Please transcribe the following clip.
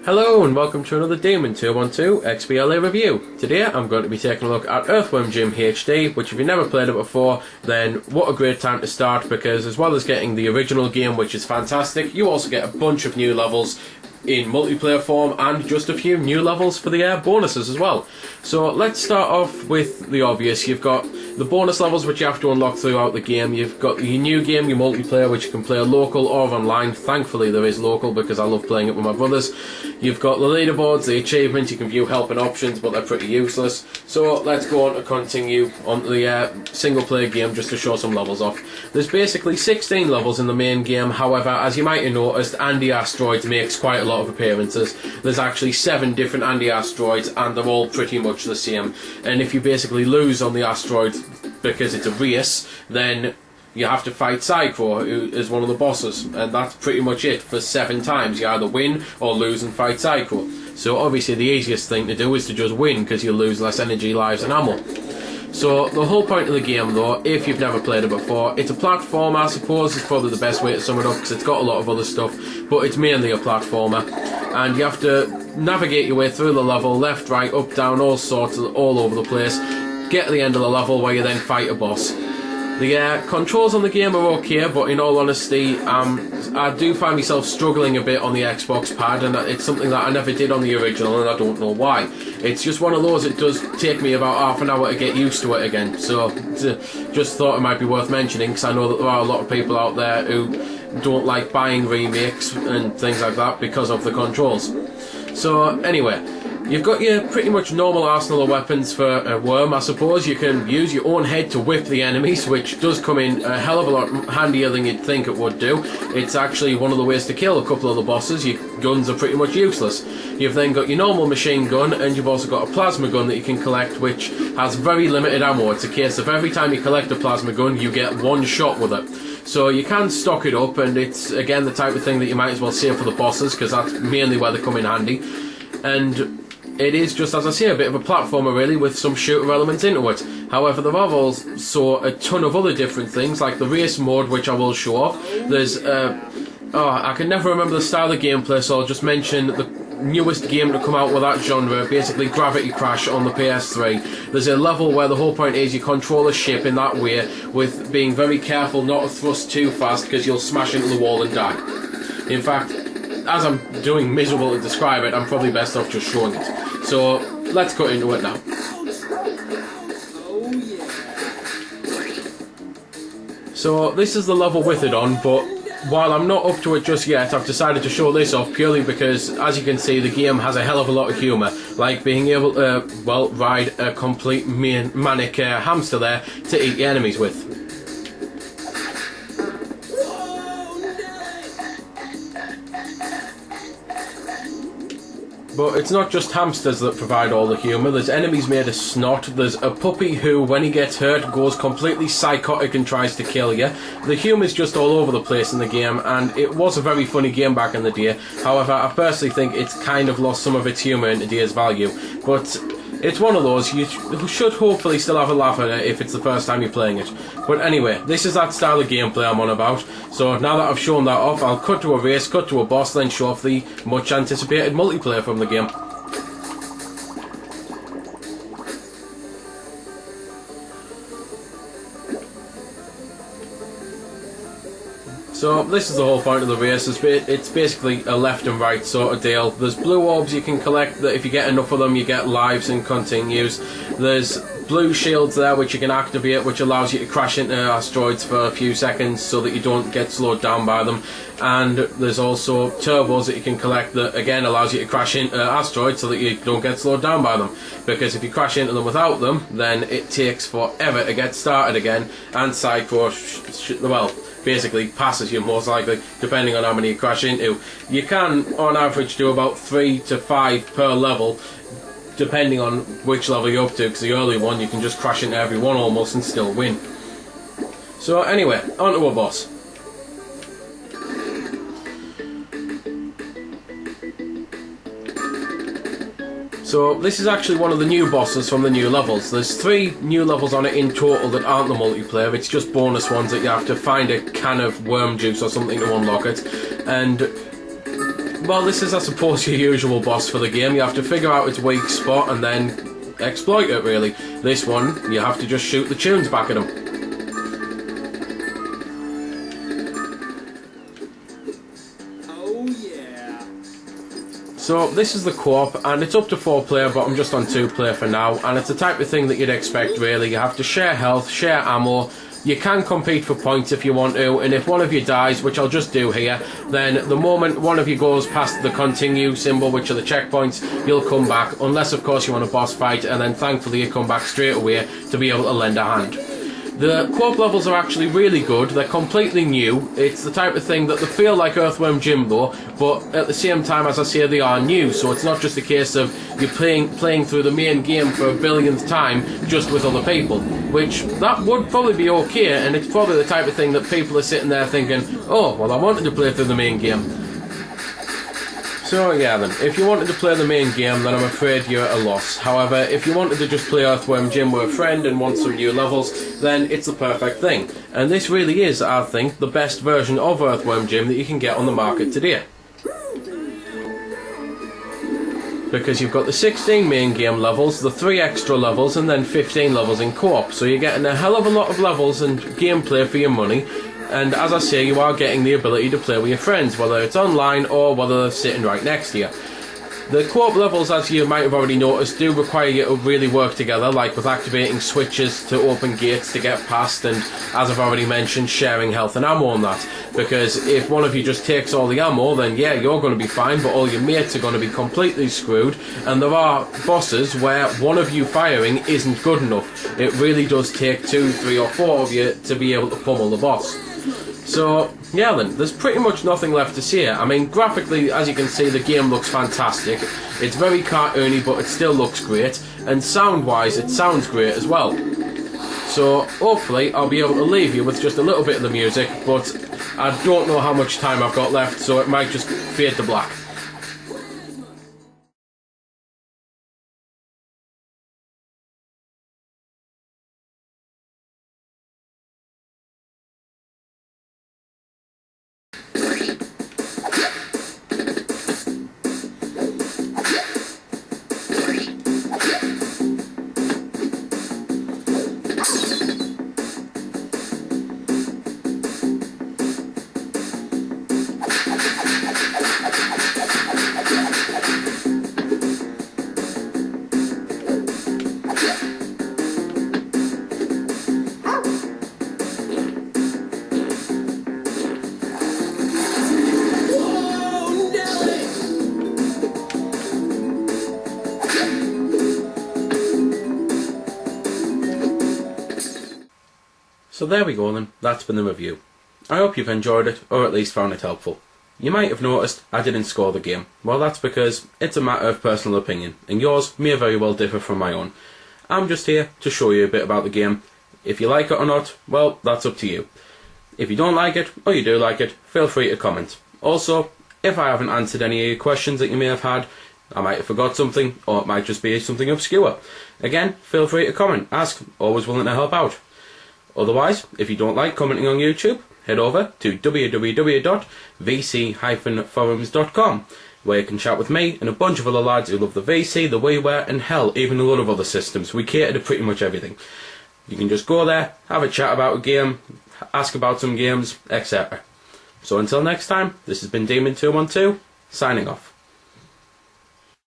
Hello and welcome to another Demon 212 XBL review. Today I'm going to be taking a look at Earthworm Jim HD, which if you've never played it before, then what a great time to start, because as well as getting the original game, which is fantastic, you also get a bunch of new levels in multiplayer form and just a few new levels for the bonuses as well. So let's start off with the obvious. You've got the bonus levels which you have to unlock throughout the game. You've got your new game, your multiplayer, which you can play local or online. Thankfully there is local because I love playing it with my brothers. You've got the leaderboards, the achievements, you can view help and options, but they're pretty useless. So let's go on to continue on to the single player game just to show some levels off. There's basically 16 levels in the main game. However, as you might have noticed, Andy Asteroids makes quite a lot of appearances. There's actually 7 different Andy Asteroids and they're all pretty much the same. And if you basically lose on the asteroid because it's a race, then you have to fight Psycho, who is one of the bosses, and that's pretty much it for 7 times. You either win or lose and fight Psycho. So obviously the easiest thing to do is to just win, because you'll lose less energy, lives and ammo. So the whole point of the game though, if you've never played it before, it's a platformer. I suppose is probably the best way to sum it up, because it's got a lot of other stuff, but it's mainly a platformer. And you have to navigate your way through the level, left, right, up, down, all sorts, all over the place. Get to the end of the level where you then fight a boss. The controls on the game are okay, but in all honesty, I do find myself struggling a bit on the Xbox pad, and it's something that I never did on the original, and I don't know why. It's just one of those, it does take me about half an hour to get used to it again, so just thought it might be worth mentioning, because I know that there are a lot of people out there who don't like buying remakes and things like that because of the controls. So anyway, you've got your pretty much normal arsenal of weapons for a worm, I suppose. You can use your own head to whip the enemies, which does come in a hell of a lot handier than you'd think it would do. It's actually one of the ways to kill a couple of the bosses. Your guns are pretty much useless. You've then got your normal machine gun, and you've also got a plasma gun that you can collect, which has very limited ammo. It's a case of every time you collect a plasma gun, you get one shot with it. So you can stock it up, and it's again the type of thing that you might as well save for the bosses, because that's mainly where they come in handy. And it is just, as I say, a bit of a platformer really, with some shooter elements into it. However, there are also a ton of other different things, like the race mode, which I will show off. There's I can never remember the style of gameplay, so I'll just mention the newest game to come out with that genre, basically Gravity Crash on the PS3. There's a level where the whole point is you control a ship in that way, with being very careful not to thrust too fast, because you'll smash into the wall and die. In fact, as I'm doing miserable to describe it, I'm probably best off just showing it. So let's cut into it now. So this is the level with it on, but while I'm not up to it just yet, I've decided to show this off purely because, as you can see, the game has a hell of a lot of humour, like being able to, well, ride a complete manic hamster there to eat the enemies with. But it's not just hamsters that provide all the humour. There's enemies made of snot. There's a puppy who, when he gets hurt, goes completely psychotic and tries to kill you. The humour's just all over the place in the game, and it was a very funny game back in the day. However, I personally think it's kind of lost some of its humour in today's value. But it's one of those, you should hopefully still have a laugh at it if it's the first time you're playing it. But anyway, this is that style of gameplay I'm on about. So now that I've shown that off, I'll cut to a race, cut to a boss, then show off the much anticipated multiplayer from the game. So this is the whole point of the race. It's basically a left and right sort of deal. There's blue orbs you can collect that if you get enough of them you get lives and continues. There's blue shields there which you can activate, which allows you to crash into asteroids for a few seconds so that you don't get slowed down by them. And there's also turbos that you can collect that again allows you to crash into asteroids so that you don't get slowed down by them. Because if you crash into them without them, then it takes forever to get started again, and Psycho, well, basically passes you most likely, depending on how many you crash into. You can, on average, do about 3 to 5 per level, depending on which level you're up to, because the early one you can just crash into every one almost and still win. So anyway, on to a boss. So this is actually one of the new bosses from the new levels. There's 3 new levels on it in total that aren't the multiplayer. It's just bonus ones that you have to find a can of worm juice or something to unlock it. And Well, this is, I suppose, your usual boss for the game. You have to figure out its weak spot and then exploit it, really. This one, you have to just shoot the tunes back at him. So this is the co-op, and it's up to 4 player, but I'm just on 2 player for now, and it's the type of thing that you'd expect, really. You have to share health, share ammo. You can compete for points if you want to, and if one of you dies, which I'll just do here, then the moment one of you goes past the continue symbol, which are the checkpoints, you'll come back, unless of course you want a boss fight, and then thankfully you come back straight away to be able to lend a hand. The co-op levels are actually really good. They're completely new. It's the type of thing that they feel like Earthworm Jim though, but at the same time, as I say, they are new, so it's not just a case of you playing through the main game for a billionth time just with other people, which that would probably be okay, and it's probably the type of thing that people are sitting there thinking, oh, well, I wanted to play through the main game. So yeah then, if you wanted to play the main game, then I'm afraid you're at a loss. However, if you wanted to just play Earthworm Jim with a friend and want some new levels, then it's the perfect thing. And this really is, I think, the best version of Earthworm Jim that you can get on the market today. Because you've got the 16 main game levels, the 3 extra levels, and then 15 levels in co-op. So you're getting a hell of a lot of levels and gameplay for your money. And as I say, you are getting the ability to play with your friends, whether it's online or whether they're sitting right next to you. The co-op levels, as you might have already noticed, do require you to really work together, like with activating switches to open gates to get past, and as I've already mentioned, sharing health and ammo on that. Because if one of you just takes all the ammo, then yeah, you're going to be fine, but all your mates are going to be completely screwed. And there are bosses where one of you firing isn't good enough. It really does take 2, 3 or 4 of you to be able to pummel the boss. So, yeah then, there's pretty much nothing left to say. I mean, graphically, as you can see, the game looks fantastic. It's very cartoony, but it still looks great. And sound-wise, it sounds great as well. So, hopefully, I'll be able to leave you with just a little bit of the music, but I don't know how much time I've got left, so it might just fade to black. So there we go then, that's been the review. I hope you've enjoyed it, or at least found it helpful. You might have noticed I didn't score the game. Well, that's because it's a matter of personal opinion, and yours may very well differ from my own. I'm just here to show you a bit about the game. If you like it or not, well, that's up to you. If you don't like it, or you do like it, feel free to comment. Also, if I haven't answered any of your questions that you may have had, I might have forgot something, or it might just be something obscure. Again, feel free to comment, ask, always willing to help out. Otherwise, if you don't like commenting on YouTube, head over to www.vc-forums.com, where you can chat with me and a bunch of other lads who love the VC, the WiiWare, and hell, even a lot of other systems. We cater to pretty much everything. You can just go there, have a chat about a game, ask about some games, etc. So until next time, this has been Demon212, signing off.